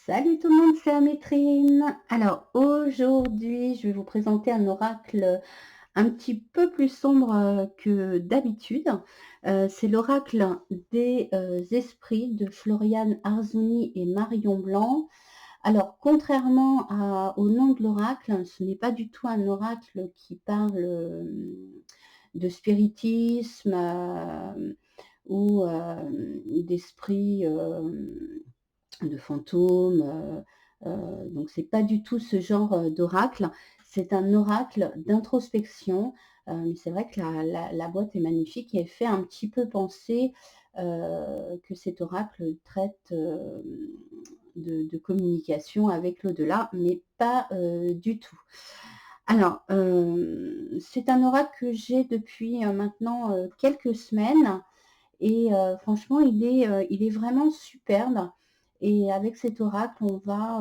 Salut tout le monde, c'est Amétrine. Alors aujourd'hui, je vais vous présenter un oracle un petit peu plus sombre que d'habitude. C'est l'oracle des esprits de Floriane Arzouni et Marion Blanc. Alors, contrairement au nom de l'oracle, ce n'est pas du tout un oracle qui parle de spiritisme ou d'esprit de fantômes. Donc, c'est pas du tout ce genre d'oracle. C'est un oracle d'introspection. Mais c'est vrai que la boîte est magnifique et elle fait un petit peu penser que cet oracle traite de communication avec l'au-delà, mais pas du tout. Alors, c'est un oracle que j'ai depuis maintenant quelques semaines et franchement, il est vraiment superbe. Et avec cet oracle, on va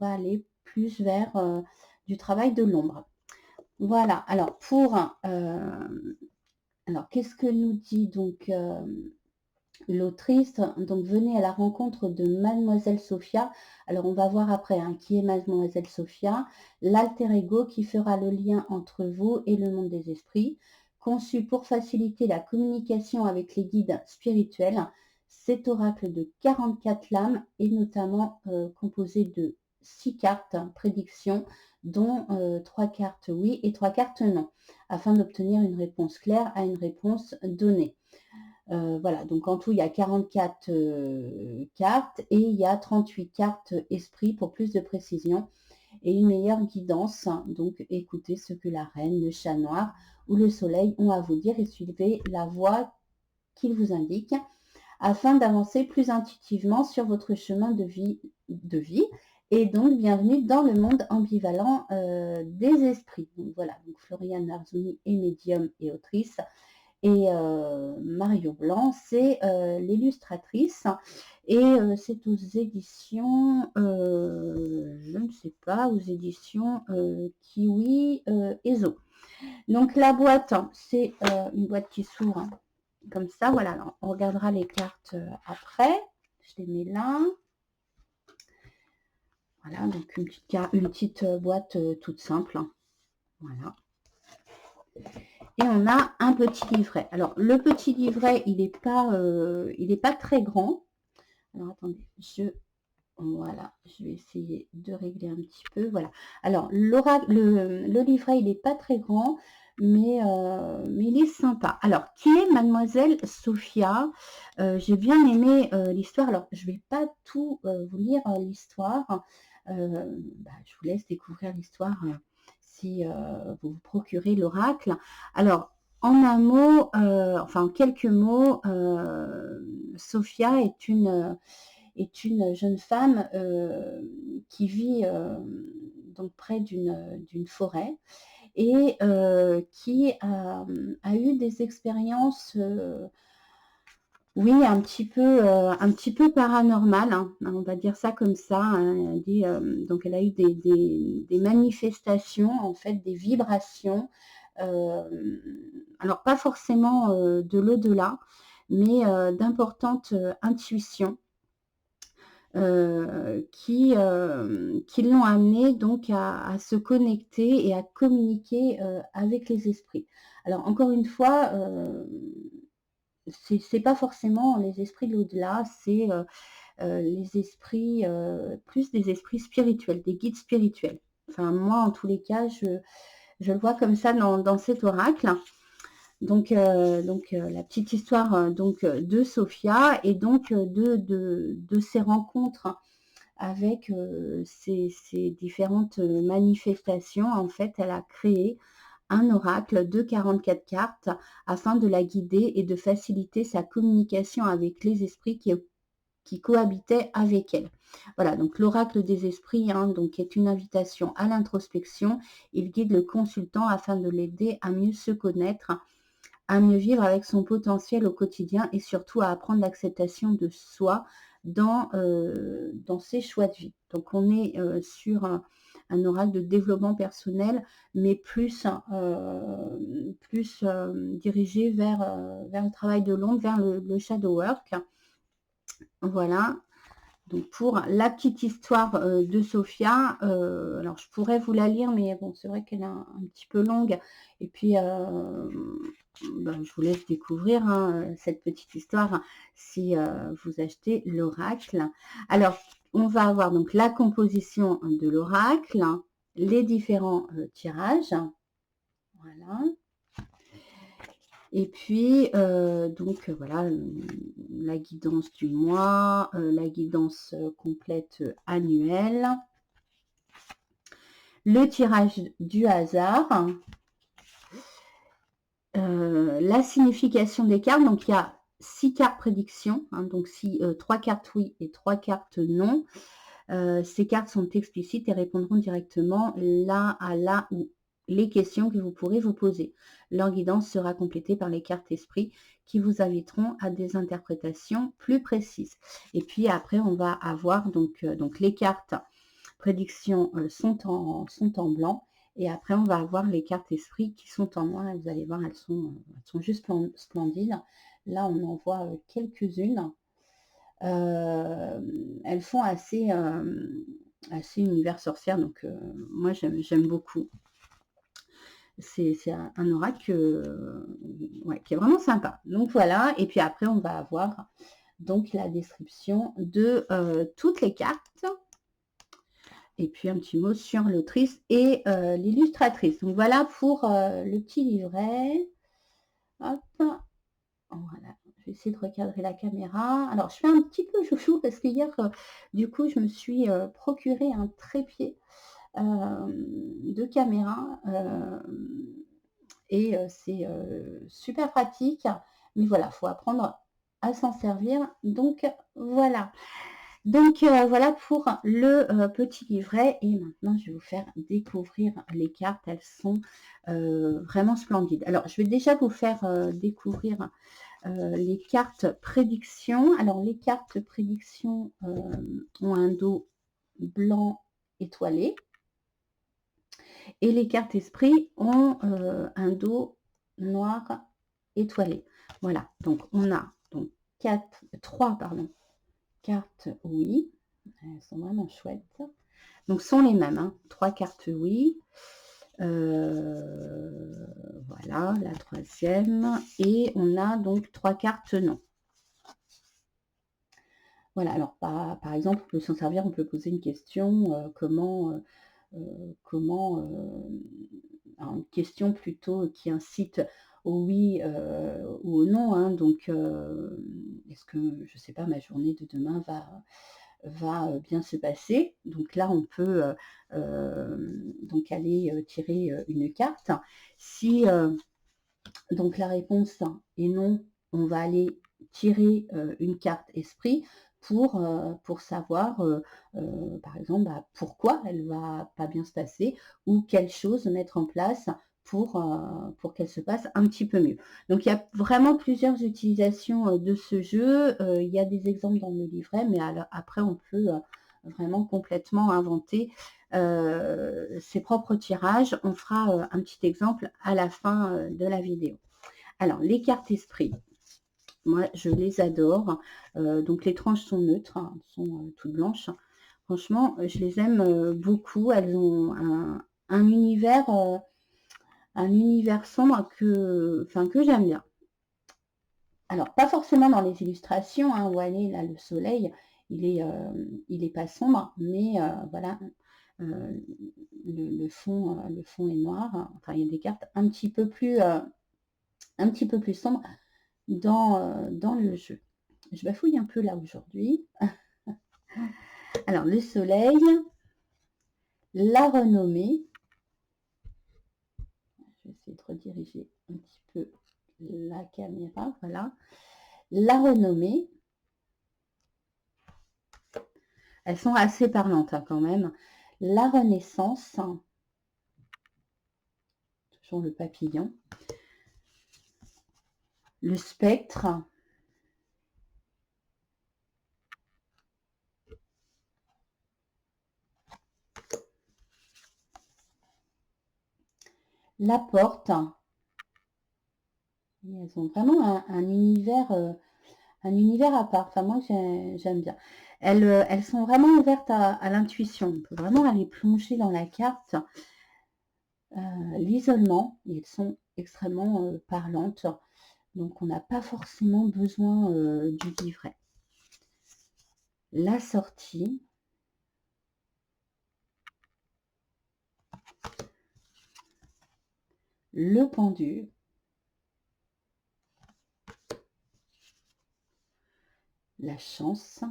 aller plus vers du travail de l'ombre. Voilà. Alors qu'est-ce que nous dit donc l'autrice? Donc, venez à la rencontre de Mademoiselle Sophia. Alors, on va voir après qui est Mademoiselle Sophia, l'alter ego qui fera le lien entre vous et le monde des esprits, conçu pour faciliter la communication avec les guides spirituels. Cet oracle de 44 lames est notamment composé de 6 cartes prédiction, dont 3 cartes oui et 3 cartes non, afin d'obtenir une réponse claire à une réponse donnée. Voilà, donc en tout, il y a 44 cartes et il y a 38 cartes esprit pour plus de précision et une meilleure guidance. Donc, écoutez ce que la reine, le chat noir ou le soleil ont à vous dire et suivez la voie qu'ils vous indiquent afin d'avancer plus intuitivement sur votre chemin de vie. Et donc, bienvenue dans le monde ambivalent des esprits. Donc voilà, donc Floriane Arzouni est médium et autrice. Et Marion Blanc, c'est l'illustratrice. Et c'est aux éditions, je ne sais pas, aux éditions Kiwi Ezo. Donc la boîte, c'est une boîte qui s'ouvre comme ça. Voilà, alors, on regardera les cartes après. Je les mets là. Voilà, donc une petite boîte toute simple. Voilà. Et on a un petit livret. Alors, le petit livret, il n'est pas très grand. Alors, attendez, voilà, je vais essayer de régler un petit peu. Voilà. Alors, le livret, il n'est pas très grand, mais il est sympa. Alors, qui est Mademoiselle Sophia? J'ai bien aimé l'histoire. Alors, je ne vais pas tout vous lire l'histoire. Je vous laisse découvrir l'histoire si vous vous procurez l'oracle. Alors, en un mot, enfin en quelques mots, Sophia est une jeune femme qui vit donc près d'une forêt et qui a eu des expériences, oui, un petit peu paranormales, hein, on va dire ça comme ça. Hein. Donc, elle a eu des manifestations, en fait, des vibrations. Alors, pas forcément de l'au-delà, mais d'importantes intuitions qui l'ont amené donc à se connecter et à communiquer avec les esprits. Alors encore une fois, c'est pas forcément les esprits de l'au-delà, c'est les esprits, plus des esprits spirituels, des guides spirituels. Enfin moi en tous les cas, je le vois comme ça dans cet oracle. Donc la petite histoire de Sophia et donc de ces rencontres avec ces différentes manifestations. En fait, elle a créé un oracle de 44 cartes afin de la guider et de faciliter sa communication avec les esprits qui cohabitaient avec elle. Voilà, donc l'oracle des esprits donc est une invitation à l'introspection. Il guide le consultant afin de l'aider à mieux se connaître, à mieux vivre avec son potentiel au quotidien et surtout à apprendre l'acceptation de soi dans ses choix de vie. Donc on est sur un oracle de développement personnel, mais plus dirigé vers le travail de l'ombre, vers le shadow work. Voilà. Donc pour la petite histoire de Sophia, alors je pourrais vous la lire, mais bon, c'est vrai qu'elle est un petit peu longue. Et puis, ben, je vous laisse découvrir hein, cette petite histoire si vous achetez l'oracle. Alors, on va avoir donc la composition de l'oracle, les différents tirages. Voilà. Et puis, donc voilà, la guidance du mois, la guidance complète annuelle, le tirage du hasard, la signification des cartes. Donc, il y a 6 cartes prédiction, hein, donc 3 cartes oui et 3 cartes non. Ces cartes sont explicites et répondront directement là à là ou les questions que vous pourrez vous poser. Leur guidance sera complétée par les cartes esprits qui vous inviteront à des interprétations plus précises. Et puis après, on va avoir donc les cartes prédictions sont en blanc. Et après, on va avoir les cartes esprits qui sont en noir. Et vous allez voir, elles sont juste splendides. Là, on en voit quelques-unes. Elles font assez univers sorcière, donc moi j'aime beaucoup. C'est un oracle ouais, qui est vraiment sympa. Donc voilà, et puis après on va avoir donc la description de toutes les cartes. Et puis un petit mot sur l'autrice et l'illustratrice. Donc voilà pour le petit livret. Hop, voilà. Je vais essayer de recadrer la caméra. Alors, je fais un petit peu chouchou parce que hier, du coup, je me suis procuré un trépied de caméra et c'est super pratique. Mais voilà, il faut apprendre à s'en servir. Donc, voilà. Donc, voilà pour le petit livret. Et maintenant, je vais vous faire découvrir les cartes. Elles sont vraiment splendides. Alors, je vais déjà vous faire découvrir les cartes prédiction. Alors, les cartes prédiction ont un dos blanc étoilé. Et les cartes esprit ont un dos noir étoilé. Voilà, donc on a donc 3 cartes oui. Elles sont vraiment chouettes. Donc, ce sont les mêmes. Hein. 3 cartes oui. Voilà, la troisième. Et on a donc 3 cartes non. Voilà, alors par exemple, on peut s'en servir, on peut poser une question, une question plutôt qui incite au oui ou au non. Hein, donc, est-ce que, je ne sais pas, ma journée de demain va bien se passer. Donc là, on peut donc aller tirer une carte. Si donc la réponse est non, on va aller tirer une carte esprit pour savoir, par exemple, pourquoi elle va pas bien se passer ou quelle chose mettre en place pour qu'elle se passe un petit peu mieux. Donc, il y a vraiment plusieurs utilisations de ce jeu. Il y a des exemples dans le livret, mais après, on peut vraiment complètement inventer ses propres tirages. On fera un petit exemple à la fin de la vidéo. Alors, les cartes esprit. Moi, je les adore. Donc, les tranches sont neutres, hein, sont toutes blanches. Franchement, je les aime beaucoup. Elles ont un univers sombre que j'aime bien. Alors, pas forcément dans les illustrations. Hein, où elle est, là, le soleil, il est pas sombre, mais voilà, le fond est noir. Enfin, il y a des cartes un petit peu plus sombres dans le jeu. Je bafouille un peu là aujourd'hui. Alors, le soleil, la renommée. Je vais essayer de rediriger un petit peu la caméra. Voilà. La renommée. Elles sont assez parlantes hein, quand même. La renaissance. Toujours le papillon. Le spectre. La porte. Et elles ont vraiment un univers à part. Enfin, moi, j'aime bien. elles sont vraiment ouvertes à l'intuition. On peut vraiment aller plonger dans la carte l'isolement, et elles sont extrêmement parlantes. Donc, on n'a pas forcément besoin du livret. La sortie. Le pendu. La chance.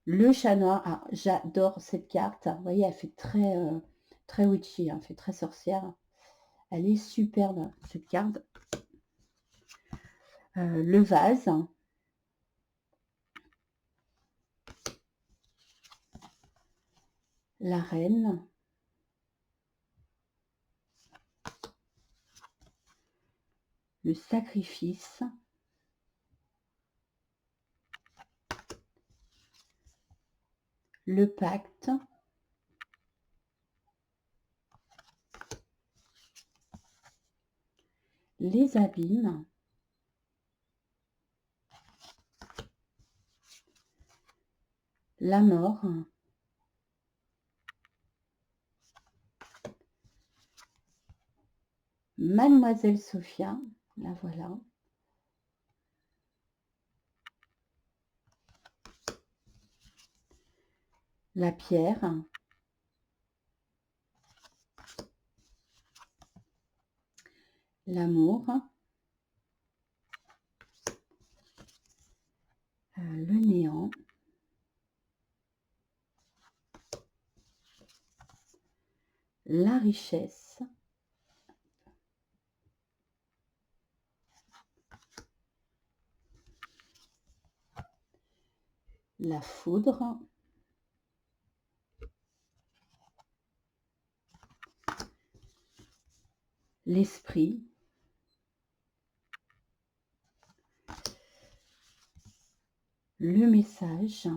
Le chat noir. Ah, j'adore cette carte. Vous voyez, elle fait très witchy, elle fait très sorcière. Elle est superbe, cette carte. Le vase. La reine. Le sacrifice. Le pacte. Les abîmes. La mort. Mademoiselle Sophia, la voilà. La pierre. L'amour. Le néant. La richesse. La foudre. L'esprit. Le message.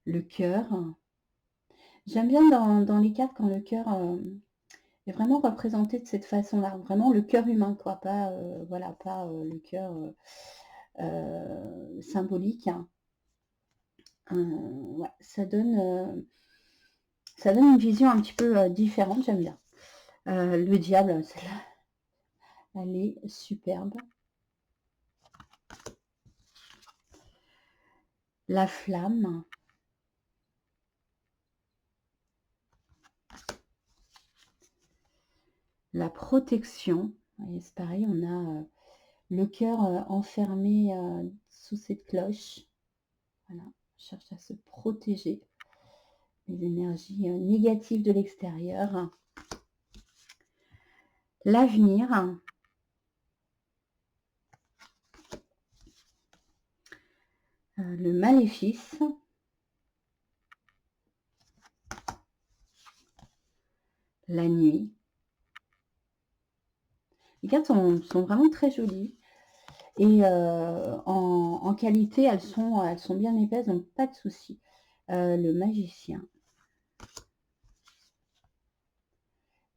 Le cœur. J'aime bien dans les cartes quand le cœur est vraiment représenté de cette façon-là. Vraiment le cœur humain, quoi. Pas, voilà, pas le cœur symbolique. Ouais, ça donne une vision un petit peu différente, j'aime bien. Le diable, celle-là, elle est superbe. La flamme. La protection. C'est pareil, on a le cœur enfermé sous cette cloche. Voilà, on cherche à se protéger des énergies négatives de l'extérieur. L'avenir. Le maléfice. La nuit. Les cartes sont vraiment très jolies. Et en qualité, elles sont bien épaisses, donc pas de souci. Le magicien.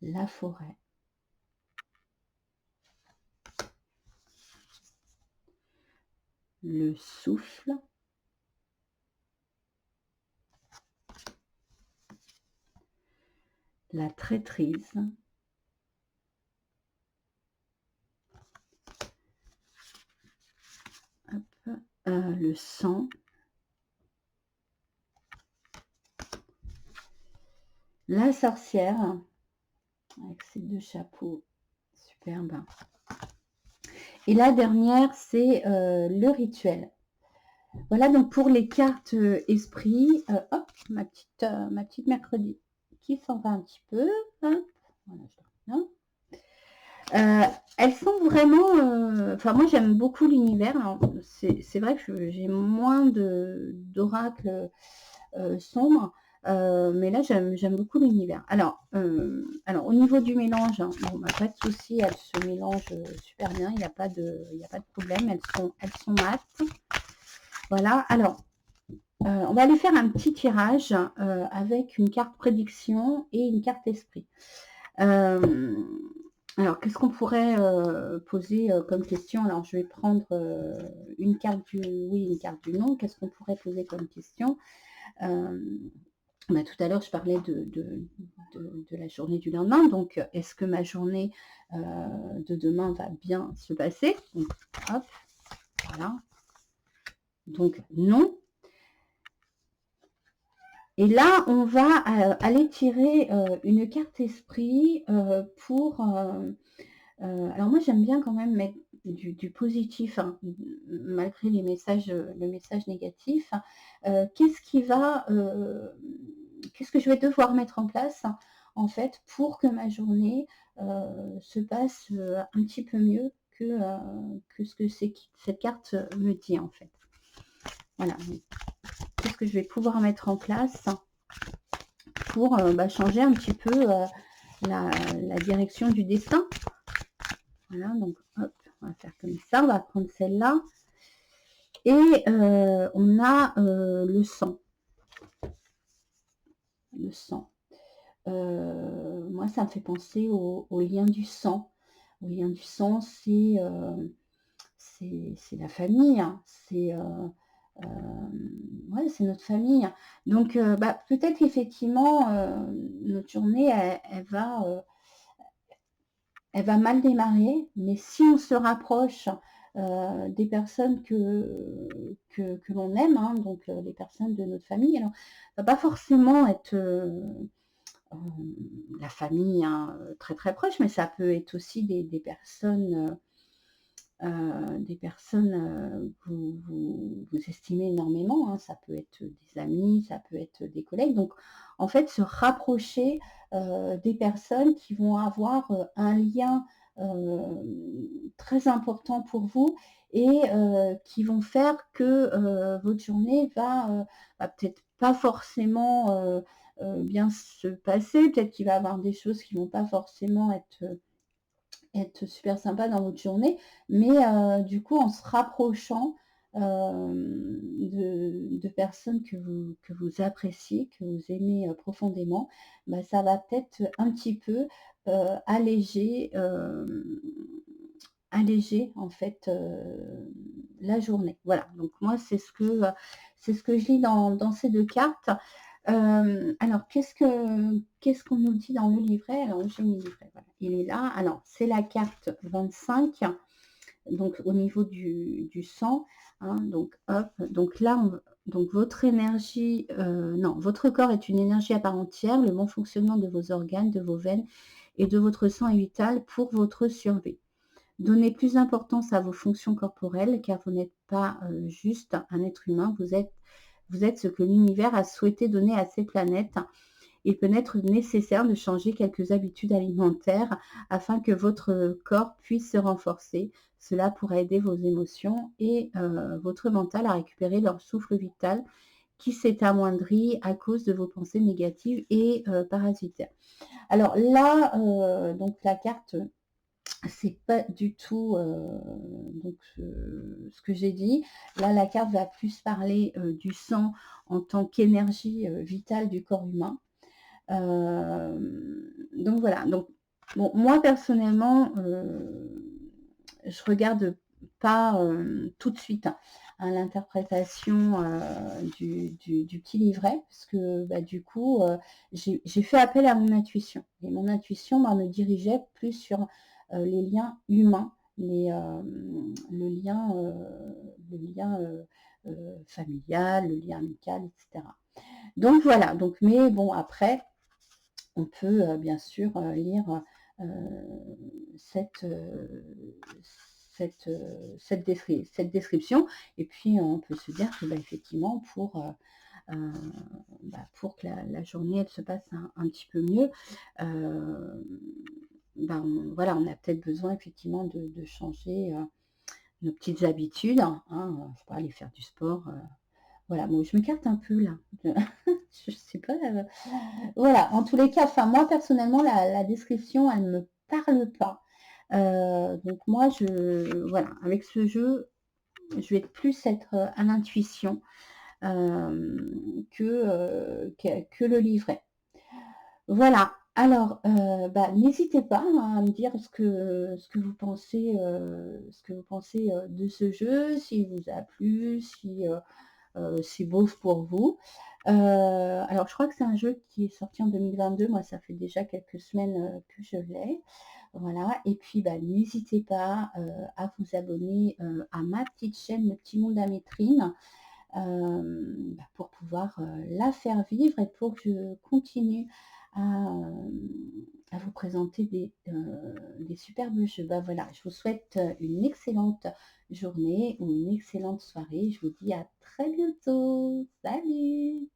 La forêt. Le souffle. La traîtrise. Hop. Le sang. La sorcière. Avec ses deux chapeaux. Superbe. Et la dernière, c'est le rituel. Voilà donc pour les cartes esprit. Hop, ma petite mercredi qui s'en va un petit peu. Hop. Voilà, je elles sont vraiment... Enfin, moi, j'aime beaucoup l'univers. C'est vrai que j'ai moins d'oracles sombres. Mais là, j'aime beaucoup l'univers. Alors, au niveau du mélange, bon, bah, pas de souci, elles se mélangent super bien. Il n'y a pas de problème. Elles sont mates. Voilà. Alors, on va aller faire un petit tirage avec une carte prédiction et une carte esprit. Alors, qu'est-ce qu'on pourrait, poser, comme question? Alors, je vais prendre, une carte du oui, une carte du non. Qu'est-ce qu'on pourrait poser comme question? Hem, Bah, tout à l'heure, je parlais de la journée du lendemain, donc est-ce que ma journée, de demain va bien se passer? Donc hop, voilà, donc non. Et là, on va, aller tirer, une carte esprit, pour, alors moi j'aime bien quand même mettre du positif, hein, malgré les messages, le message négatif. Qu'est-ce que je vais devoir mettre en place, en fait, pour que ma journée, se passe, un petit peu mieux que ce que cette carte, me dit, en fait. Voilà, donc qu'est-ce que je vais pouvoir mettre en place pour, bah, changer un petit peu, la direction du destin? Voilà, donc hop, on va faire comme ça, on va prendre celle-là et on a, le sang. Le sang. Moi, ça me fait penser au lien du sang. Au lien du sang, c'est la famille, hein, ouais, c'est notre famille. Donc bah, peut-être qu'effectivement, notre journée, elle va mal démarrer, mais si on se rapproche, des personnes que l'on aime, hein, donc les personnes de notre famille, alors ça va pas forcément être, la famille, hein, très, très proche, mais ça peut être aussi des personnes, que vous estimez énormément, hein. Ça peut être des amis, ça peut être des collègues. Donc en fait, se rapprocher, des personnes qui vont avoir, un lien, très important pour vous et qui vont faire que, votre journée va peut-être pas forcément, bien se passer. Peut-être qu'il va y avoir des choses qui vont pas forcément être super sympa dans votre journée, mais du coup, en se rapprochant, de personnes que vous appréciez, que vous aimez, profondément, bah, ça va peut-être un petit peu, alléger, alléger en fait, la journée. Voilà, donc moi c'est ce que je lis dans ces 2 cartes. Alors qu'est-ce qu'on nous dit dans le livret? Alors j'ai mis le livret, voilà, il est là. Alors c'est la carte 25, donc au niveau du sang, hein, donc hop, donc là donc votre énergie, non, votre corps est une énergie à part entière, le bon fonctionnement de vos organes, de vos veines et de votre sang est vital pour votre survie. Donnez plus d'importance à vos fonctions corporelles car vous n'êtes pas, juste un être humain, vous êtes ce que l'univers a souhaité donner à cette planète. Il peut être nécessaire de changer quelques habitudes alimentaires afin que votre corps puisse se renforcer. Cela pourra aider vos émotions et votre mental à récupérer leur souffle vital qui s'est amoindri à cause de vos pensées négatives et parasitaires. Alors là, donc la carte, c'est pas du tout, donc ce que j'ai dit. Là, la carte va plus parler, du sang en tant qu'énergie, vitale du corps humain. Donc voilà, donc bon, moi personnellement, je regarde pas, tout de suite, hein, l'interprétation, du petit livret parce que, bah, du coup, j'ai fait appel à mon intuition et mon intuition, bah, me dirigeait plus sur, les liens humains, le lien, familial, le lien amical et cetera. Donc voilà, donc mais bon après on peut, bien sûr, lire, cette, cette description et puis on peut se dire que, bah, effectivement heu, pour que la journée elle se passe un petit peu mieux, heu, bah, voilà, on a peut-être besoin effectivement de changer, nos petites habitudes, hein, je sais pas, aller faire du sport, voilà. Bon, je m'écarte un peu là, je sais pas, voilà, en tous les cas, enfin moi personnellement la description elle me parle pas. Donc moi voilà, avec ce jeu, je vais plus être, à l'intuition, que le livret. Voilà, Alors, n'hésitez pas, hein, à me dire ce que vous pensez, de ce jeu, s'il vous a plu, si, c'est beau pour vous. Alors je crois que c'est un jeu qui est sorti en 2022. Moi ça fait déjà quelques semaines, que je l'ai. Voilà et puis, n'hésitez pas, à vous abonner, à ma petite chaîne Le Petit Monde d'Amétrine, pour pouvoir, la faire vivre et pour que je continue à, à vous présenter des superbes jeux. Voilà, je vous souhaite, une excellente journée ou une excellente soirée. Je vous dis à très bientôt. Salut!